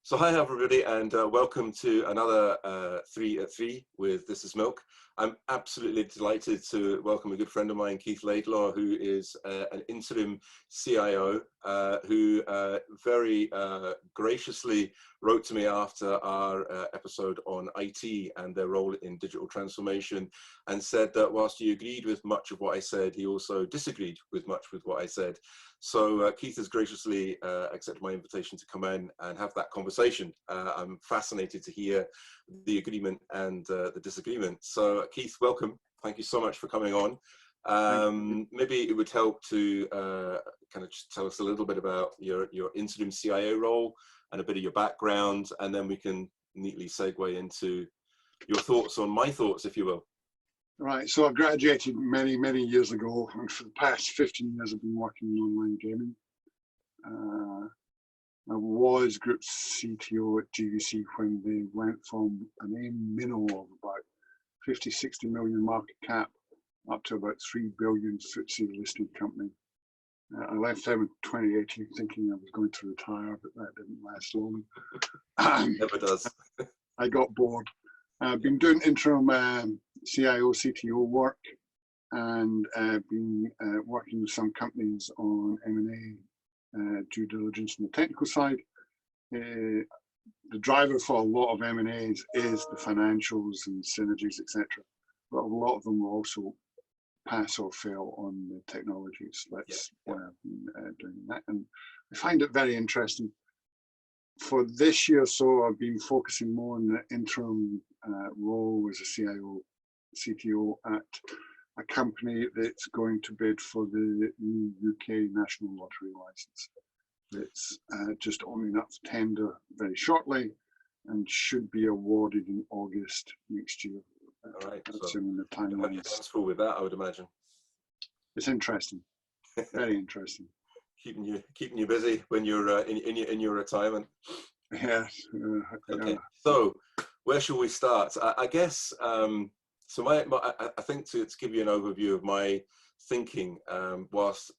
So hi everybody, and welcome to another 3 at 3 with This Is Milk. I'm absolutely delighted to welcome a good friend of mine, Keith Laidlaw, who is an interim CIO, who very graciously wrote to me after our episode on IT and their role in digital transformation, and said that whilst he agreed with much of what I said, he also disagreed with much with what I said. So Keith has graciously accepted my invitation to come in and have that conversation. I'm fascinated to hear the agreement and the disagreement. So Keith, welcome. Thank you so much for coming on. Maybe it would help to kind of just tell us a little bit about your interim CIO role and a bit of your background, and then we can neatly segue into your thoughts on my thoughts, if you will. Right, so I graduated many, many years ago, and for the past 15 years I've been working in online gaming. I was group CTO at GVC when they went from an AIM minnow of about 50, 60 million market cap up to about 3 billion FTSE listed company. I left them in 2018 thinking I was going to retire, but that didn't last long. Never does. I got bored. I've been doing interim CIO, CTO work, and been working with some companies on M&A due diligence on the technical side. The driver for a lot of M&As is the financials and synergies, etc. But a lot of them will also pass or fail on the technologies. That's why I've been doing that, and I find it very interesting. For this year or so, I've been focusing more on the interim role as a CIO, CTO at a company that's going to bid for the new UK National Lottery license. It's just opening up for tender very shortly and should be awarded in August next year. All right, assuming the timeline is full with that, I would imagine. It's interesting, very interesting. Keeping you busy when you're in your retirement. Yes. Okay. So where shall we start? I guess so. I think to give you an overview of my thinking, whilst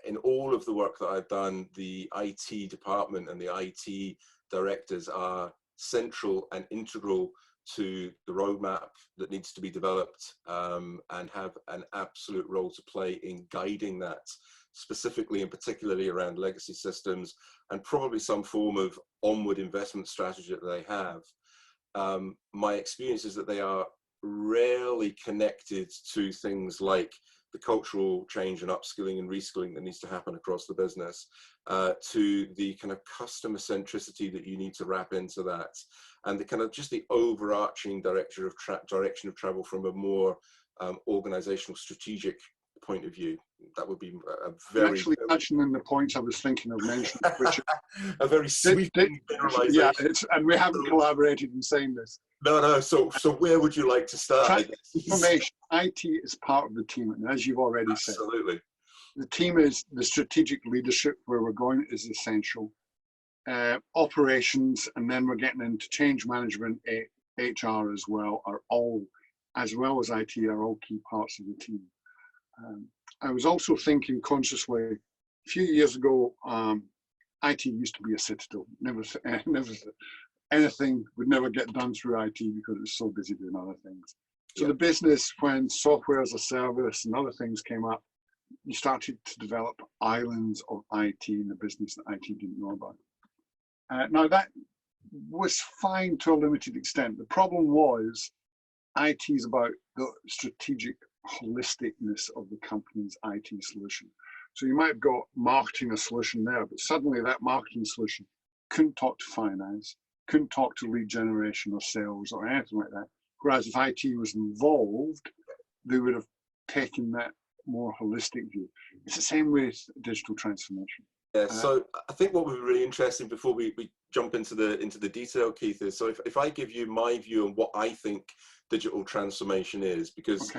in all of the work that I've done, the IT department and the IT directors are central and integral to the roadmap that needs to be developed, and have an absolute role to play in guiding that, specifically and particularly around legacy systems and probably some form of onward investment strategy that they have. My experience is that they are rarely connected to things like the cultural change and upskilling and reskilling that needs to happen across the business, to the kind of customer centricity that you need to wrap into that, and the kind of just the overarching direction of travel from a more organizational strategic point of view. That would be a very actually touching on the points I was thinking of mentioning, which a very sweeping generalization. Yeah, and we haven't collaborated in saying this. No. So where would you like to start? Transformation. IT is part of the team, and as you've already said, absolutely, the team is the strategic leadership. Where we're going is essential. Operations, and then we're getting into change management, HR as well, are all, as well as IT, are all key parts of the team. I was also thinking consciously, a few years ago, IT used to be a citadel. Never anything would never get done through IT because it's so busy doing other things. So the business, when software as a service and other things came up, you started to develop islands of IT in the business that IT didn't know about. Now that was fine to a limited extent. The problem was IT is about the strategic holisticness of the company's IT solution. So you might have got marketing a solution there, but suddenly that marketing solution couldn't talk to finance, couldn't talk to lead generation or sales or anything like that. Whereas if IT was involved, they would have taken that more holistic view. It's the same with digital transformation. Yeah, so I think what would be really interesting before we jump into the detail, Keith, is so if I give you my view on what I think digital transformation is, because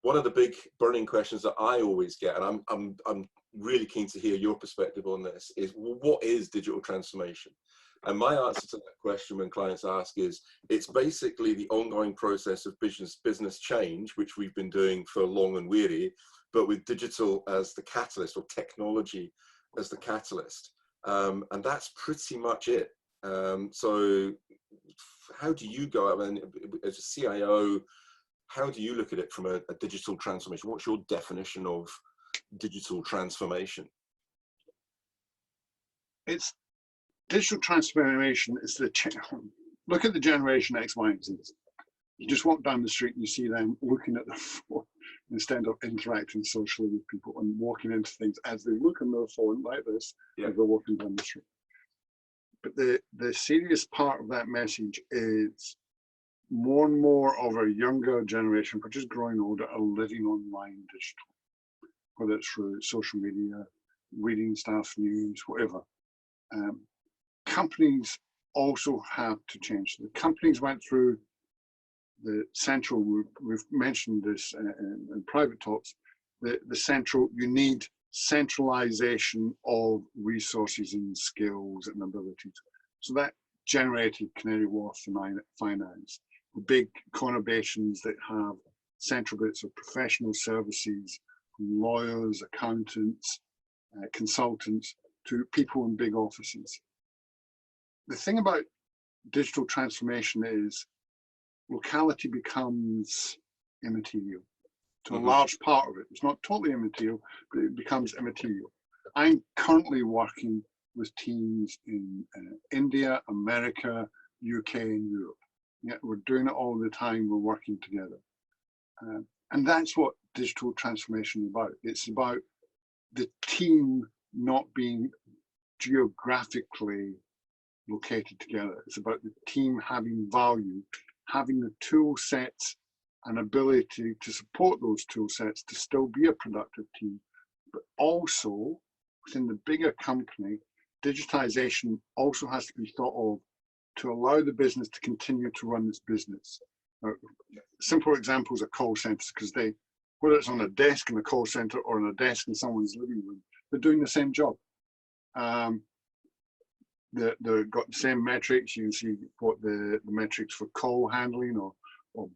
one of the big burning questions that I always get, and I'm really keen to hear your perspective on this, is what is digital transformation? And my answer to that question when clients ask is, it's basically the ongoing process of business change, which we've been doing for long and weary, but with digital as the catalyst, or technology as the catalyst. And that's pretty much it. So how do you go out, and as a CIO, how do you look at it from a digital transformation? What's your definition of digital transformation? It's digital transformation is look at the generation X, Y, and Z. You just walk down the street and you see them looking at their phone instead of interacting socially with people and walking into things as they look on their phone like this as they're walking down the street. But the serious part of that message is more and more of our younger generation, which is growing older, are living online digital, whether it's through social media, reading stuff, news, whatever. Companies also have to change. The companies went through the central, we've mentioned this in private talks, the central, you need centralization of resources and skills and abilities. So that generated Canary Wharf Finance, the big conurbations that have central bits of professional services, from lawyers, accountants, consultants, to people in big offices. The thing about digital transformation is locality becomes immaterial to a large part of it. It's not totally immaterial, but it becomes immaterial. I'm currently working with teams in India, America, UK, and Europe. Yeah, we're doing it all the time. We're working together. And that's what digital transformation is about. It's about the team not being geographically located together. It's about the team having value, having the tool sets and ability to support those tool sets to still be a productive team. But also within the bigger company, digitization also has to be thought of to allow the business to continue to run its business. Simple examples are call centers, because whether it's on a desk in a call center or on a desk in someone's living room, they're doing the same job. They've got the same metrics. You can see what the metrics for call handling or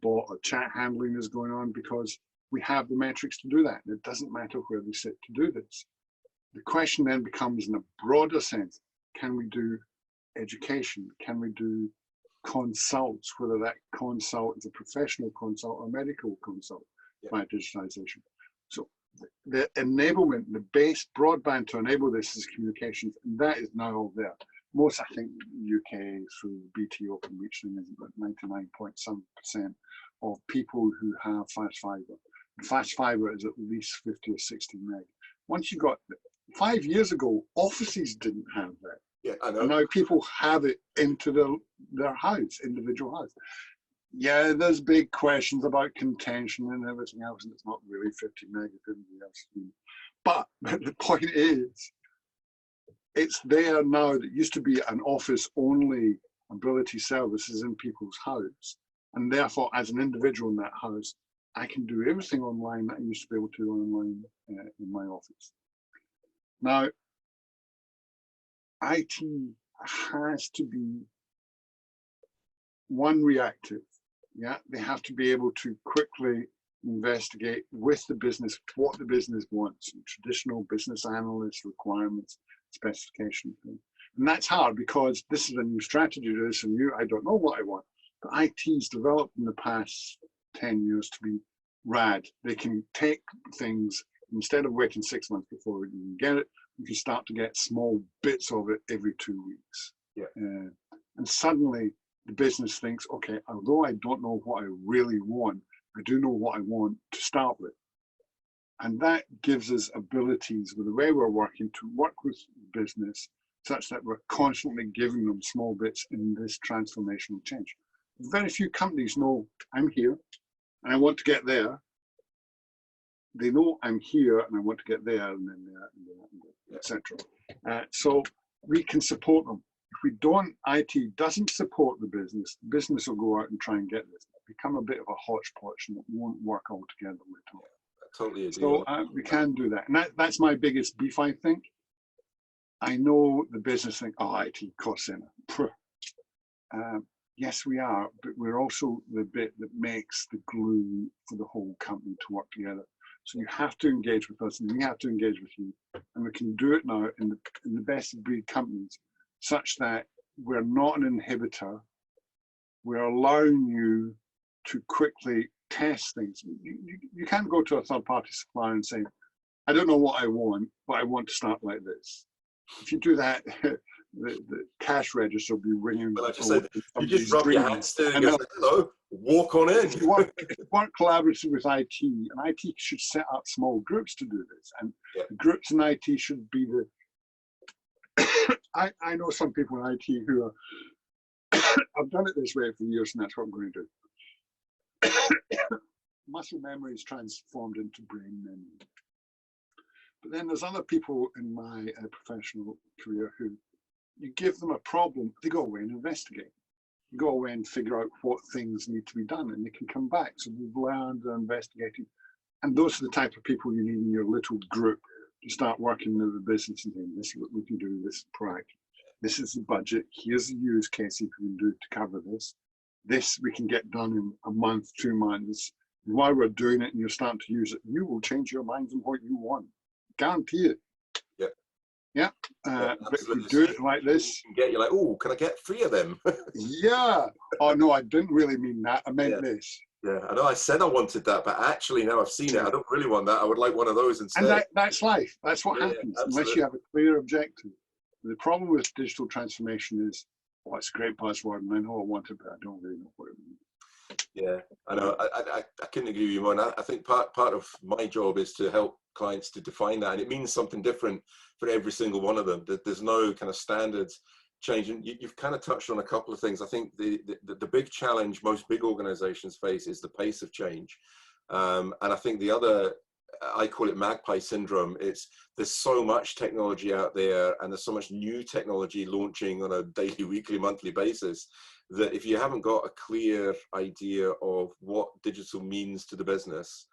bot or chat handling is going on, because we have the metrics to do that. And it doesn't matter where they sit to do this. The question then becomes, in a broader sense, can we do education? Can we do consults, whether that consult is a professional consult or medical consult by digitization? So the enablement, the base broadband to enable this is communications, and that is now all there. Most, I think, UK through BT Open Reaching is about 99.7% of people who have fast fiber. Fast fiber is at least 50 or 60 meg. Once you got, 5 years ago, offices didn't have that. Yeah, I know. And now people have it into their house, individual house. Yeah, there's big questions about contention and everything else, and it's not really 50 meg if everybody else is. But the point is, it's there now. That used to be an office-only ability services in people's house, and therefore, as an individual in that house, I can do everything online that I used to be able to do online in my office. Now, IT has to be reactive. Yeah, they have to be able to quickly investigate with the business what the business wants, traditional business analyst requirements, specification. And that's hard, because this is a new strategy. This is new. I don't know what I want. But IT's developed in the past 10 years to be rad. They can take things, instead of waiting 6 months before we can get it, we can start to get small bits of it every 2 weeks. Yeah. And suddenly the business thinks, okay, although I don't know what I really want, I do know what I want to start with. And that gives us abilities with the way we're working to work with business such that we're constantly giving them small bits in this transformational change. Very few companies know I'm here and I want to get there. They know I'm here and I want to get there, and then there, etc. So we can support them. If we don't, IT doesn't support the business will go out and try and get this. It'll become a bit of a hodgepodge and it won't work all together. Totally agree. So we can do that. And that's my biggest beef, I think. I know the business think, oh, IT cost center. Yes, we are, but we're also the bit that makes the glue for the whole company to work together. So you have to engage with us and we have to engage with you. And we can do it now in the best of breed companies, such that we're not an inhibitor. We're allowing you to quickly test things. You can't go to a third-party supplier and say, I don't know what I want, but I want to start like this. If you do that, the cash register will be ringing. Well, I just said, you just rub your hands together and go, hello, walk on in. If you work collaboratively with IT, and IT should set up small groups to do this. And the groups in IT should be the, I know some people in IT who are, I've done it this way for years, and that's what I'm going to do. Muscle memory is transformed into brain memory. But then there's other people in my professional career who, you give them a problem, they go away and investigate. You go away and figure out what things need to be done, and they can come back. So they've learned, they're investigating. And those are the type of people you need in your little group to start working with the business and saying, this is what we can do, this is proactive. This is the budget, here's the use case we can do to cover this. This we can get done in a month, 2 months. While we're doing it and you're starting to use it, you will change your minds on what you want. Guarantee it. Yeah. Yeah. But if we do it like this, you're like, oh, can I get 3 of them? Yeah. Oh no, I didn't really mean that. I meant this. Yeah, I know I said I wanted that, but actually now I've seen it, I don't really want that. I would like one of those instead. And that's life. That's what happens, unless you have a clear objective. The problem with digital transformation is, well, it's a great buzzword, and I know I want it, but I don't really know what it means. Yeah, I know. I couldn't agree with you more. And I think part of my job is to help clients to define that, and it means something different for every single one of them. That there's no kind of standards change. And you've kind of touched on a couple of things. I think the big challenge most big organizations face is the pace of change. And I think the other, I call it magpie syndrome. There's so much technology out there, and there's so much new technology launching on a daily, weekly, monthly basis, that if you haven't got a clear idea of what digital means to the business,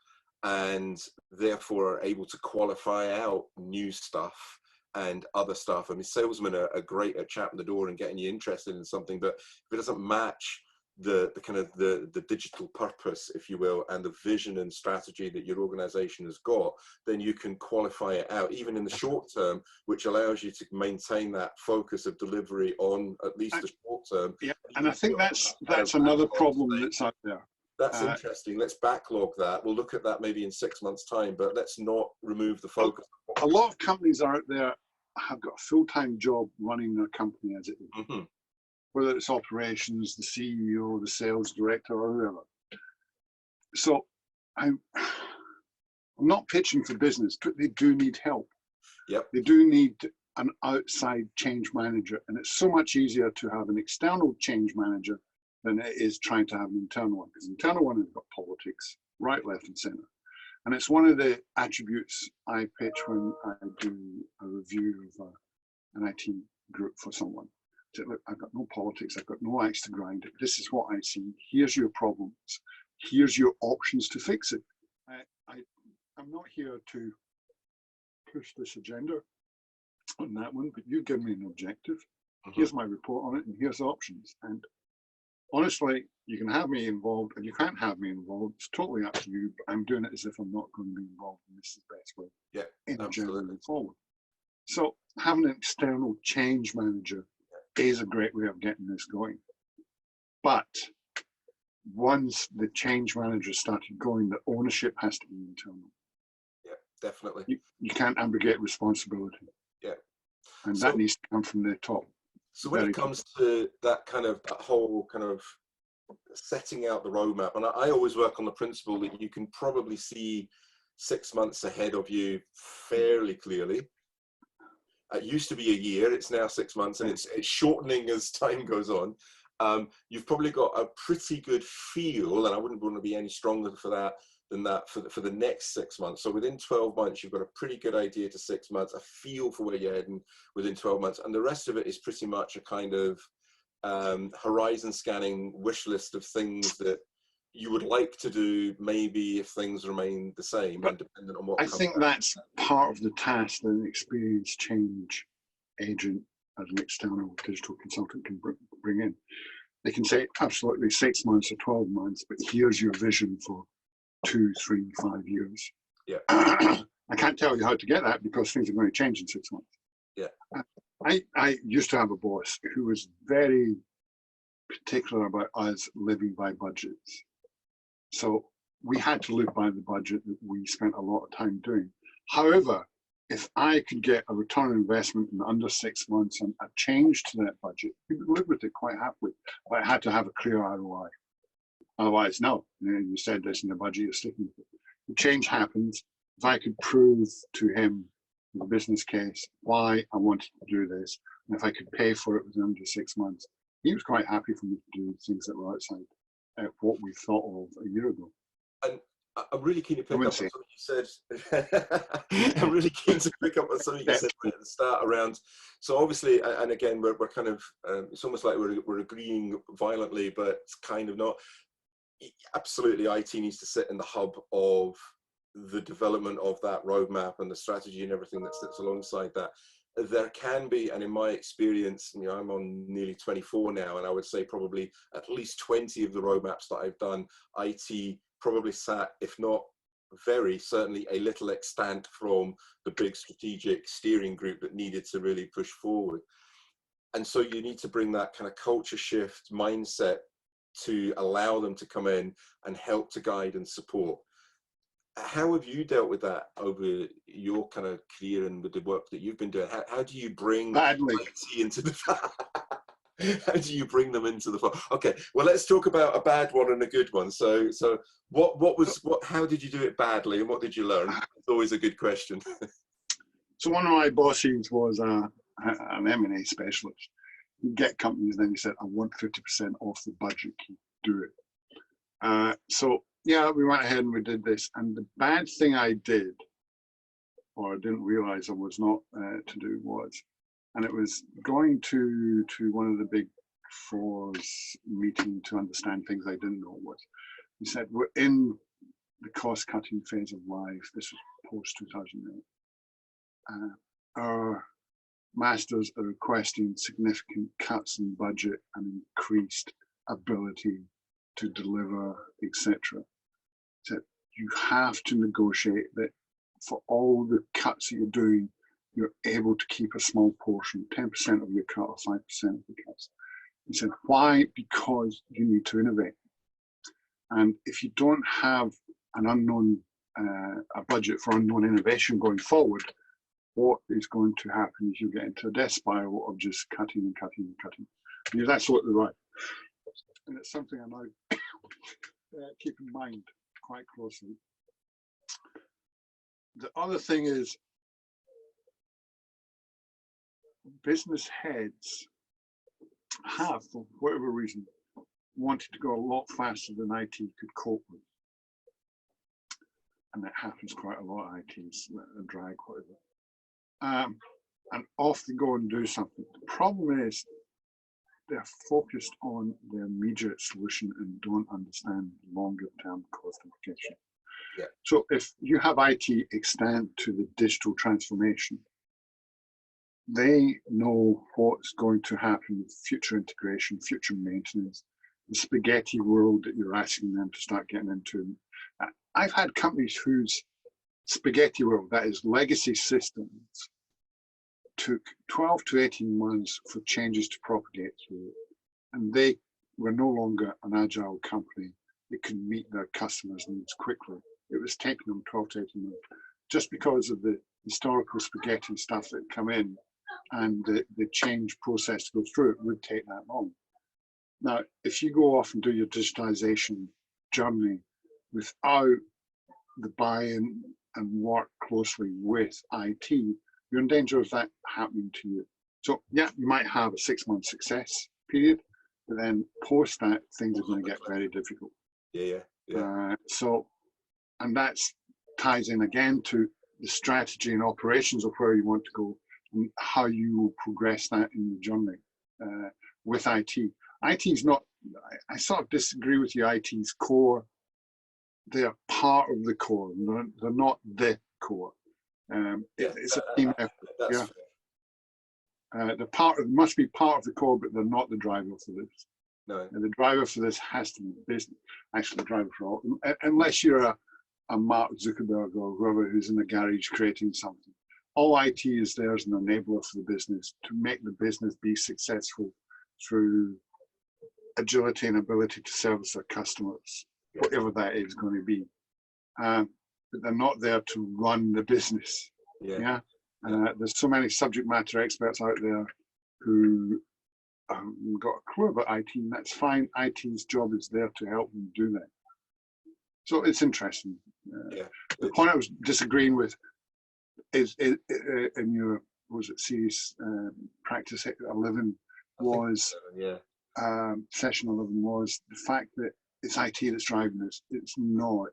and therefore are able to qualify out new stuff and other stuff. I mean, salesmen are great at chatting the door and getting you interested in something, but if it doesn't match the kind of the digital purpose, if you will, and the vision and strategy that your organization has got, then you can qualify it out even in the short term, which allows you to maintain that focus of delivery on at least the short term. Yeah, and I think that's another problem that's out there. That's interesting. Let's backlog that. We'll look at that maybe in 6 months' time, but let's not remove the focus. A lot of companies out there have got a full-time job running their company as it is. Mm-hmm. Whether it's operations, the CEO, the sales director, or whoever. So I'm not pitching for business, but they do need help. Yep. They do need an outside change manager, and it's so much easier to have an external change manager than it is trying to have an internal one, because the internal one has got politics, right, left, and center. And it's one of the attributes I pitch when I do a review of an IT group for someone. Look, I've got no politics, I've got no axe to grind. This is what I see. Here's your problems. Here's your options to fix it. I'm not here to push this agenda on that one, but you give me an objective. Here's my report on it, and here's the options. And honestly, you can have me involved, and you can't have me involved. It's totally up to you, but I'm doing it as if I'm not going to be involved, and this is the best way in moving forward. So having an external change manager is a great way of getting this going. But once the change manager started going, the ownership has to be internal. Yeah, definitely. You can't abrogate responsibility. Yeah. And that needs to come from the top. So when it comes to that whole kind of setting out the roadmap, and I always work on the principle that you can probably see 6 months ahead of you fairly clearly. It used to be a year, it's now 6 months, and it's shortening as time goes on. You've probably got a pretty good feel, and I wouldn't want to be any stronger than that for the next 6 months. So within 12 months, you've got a pretty good idea to 6 months, a feel for where you're heading within 12 months. And the rest of it is pretty much a kind of horizon scanning wish list of things that you would like to do, maybe if things remain the same, and dependent on what I think that's part of the task that an experienced change agent as an external digital consultant can bring in. They can say absolutely 6 months or 12 months, but here's your vision for 2, 3, 5 years. Yeah. I can't tell you how to get that because things are going to change in 6 months. Yeah. I used to have a boss who was very particular about us living by budgets. So we had to live by the budget that we spent a lot of time doing. However, if I could get a return on investment in under 6 months and a change to that budget, we would live with it quite happily. But I had to have a clear ROI. Otherwise, no. You said this in the budget, you're sticking with it. The change happens. If I could prove to him the business case why I wanted to do this, and if I could pay for it within under 6 months, he was quite happy for me to do things that were outside what we thought of a year ago. And I'm really keen to pick up on something you said. I'm really keen to pick up on something you said at the start around. So obviously, and again, we're kind of, it's almost like we're agreeing violently, but it's kind of not. Absolutely, IT needs to sit in the hub of the development of that roadmap and the strategy and everything that sits alongside that. There can be, and in my experience, you know, I'm on nearly 24 now, and I would say probably at least 20 of the roadmaps that I've done, IT probably sat, if not very certainly, a little extant from the big strategic steering group that needed to really push forward. And so you need to bring that kind of culture shift mindset to allow them to come in and help to guide and support. How have you dealt with that over your kind of career and with the work that you've been doing? How do you bring IT into the how do you bring them into the flow? Okay, well, let's talk about a bad one and a good one. So how did you do it badly and what did you learn? It's always a good question. So one of my bosses was an M&A specialist. He'd get companies, then he said, I want 50% off the budget, can you do it? So yeah, we went ahead and we did this. And the bad thing I did, or I didn't realize I was not to do, was, and it was going to one of the big fours meeting to understand things I didn't know, was he said, we're in the cost cutting phase of life. This was post 2008. Our masters are requesting significant cuts in budget and increased ability to deliver, etc. So you have to negotiate that for all the cuts that you're doing, you're able to keep a small portion, 10% of your cut or 5% of the cuts. He said, why? Because you need to innovate. And if you don't have an unknown, a budget for unknown innovation going forward, what is going to happen is you get into a death spiral of just cutting and cutting and cutting. And you're absolutely right. And it's something I now keep in mind quite closely. The other thing is business heads have, for whatever reason, wanted to go a lot faster than IT could cope with. And that happens quite a lot. IT's a drag, whatever. And off they go and do something. The problem is they're focused on the immediate solution and don't understand longer term cost implications. Yeah. So if you have IT extend to the digital transformation, they know what's going to happen with future integration, future maintenance, the spaghetti world that you're asking them to start getting into. I've had companies whose spaghetti world, that is legacy systems, took 12 to 18 months for changes to propagate through it. And they were no longer an agile company that could meet their customers' needs quickly. It was taking them 12 to 18 months just because of the historical spaghetti stuff that come in and the change process to go through it would take that long. Now, if you go off and do your digitization journey without the buy-in and work closely with IT, you're in danger of that happening to you. So yeah, you might have a 6-month success period, but then post that, things are going to get very difficult. Yeah. So, and that ties in again to the strategy and operations of where you want to go and how you will progress that in the journey with IT. IT is not, I sort of disagree with you, IT's core. They're part of the core, they're not the core. It's a team effort. Yeah. The must be part of the core, but they're not the driver for this. No. And the driver for this has to be business. Actually, the driver for all, unless you're a Mark Zuckerberg or whoever who's in the garage creating something. all IT is there as an enabler for the business to make the business be successful through agility and ability to service their customers, whatever that is going to be. But they're not there to run the business. Yeah. There's so many subject matter experts out there who haven't got a clue about IT, and that's fine. IT's job is there to help them do that. So it's interesting. The point I was disagreeing with is in your, was it series practice 11 was, session 11 was the fact that it's IT that's driving this. It's not.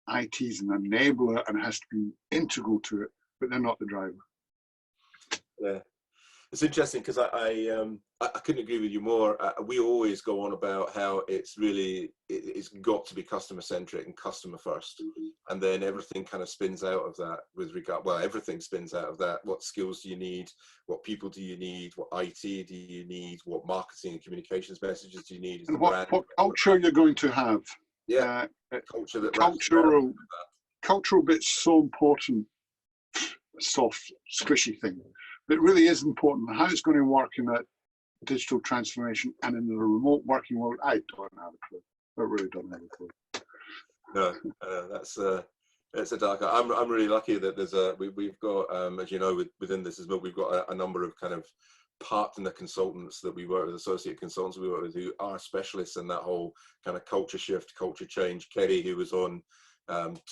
IT is an enabler and has to be integral to it, but they're not the driver. Yeah, it's interesting because I couldn't agree with you more. We always go on about how it's got to be customer centric and customer first, and then everything kind of spins out of that with regard. Well, everything spins out of that. What skills do you need? What people do you need? What IT do you need? What marketing and communications messages do you need? And what culture you're going to have? Yeah, culture that cultural bit's so important. Soft, squishy thing, but it really is important. How it's going to work in that digital transformation and in the remote working world, I don't have a clue. I really don't have a clue. No, that's a dark. I'm really lucky that there's we've got as you know within this as well, we've got a number of kind of partner consultants that we work with, associate consultants we work with, who are specialists in that whole kind of culture shift, culture change. Kerry, who was on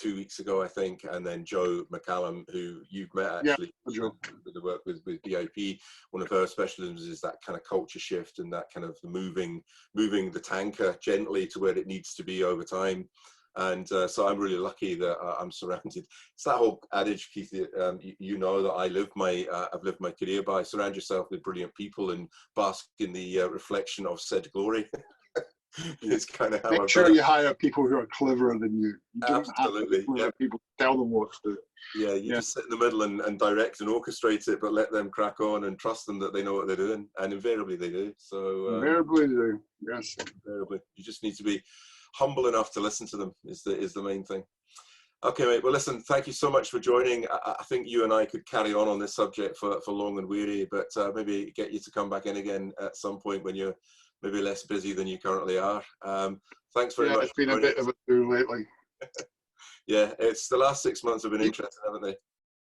2 weeks ago, I think, and then Joe McCallum, who you've met actually, with the work with BIP. One of her specialisms is that kind of culture shift and that kind of moving the tanker gently to where it needs to be over time. And so I'm really lucky that I'm surrounded. It's that whole adage, Keith, you know, that I've lived my career by: surround yourself with brilliant people and bask in the reflection of said glory. It's kind of how make sure you hire people who are cleverer than you. Absolutely. People tell them what to do. Yeah, you just sit in the middle and direct and orchestrate it, but let them crack on and trust them that they know what they're doing, and invariably they do. So invariably they do. Yes. Invariably, you just need to be humble enough to listen to them. Is the main thing. Okay, mate. Well, listen, thank you so much for joining. I think you and I could carry on this subject for long and weary, but maybe get you to come back in again at some point when you're maybe less busy than you currently are. Thanks very much. It's been a bit of a do lately. Yeah, it's the last 6 months have been interesting, haven't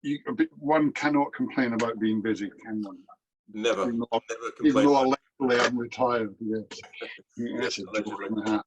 they? One cannot complain about being busy, can one? Never. Even never complain. though allegedly I'm retired. Yes. Yes, allegedly.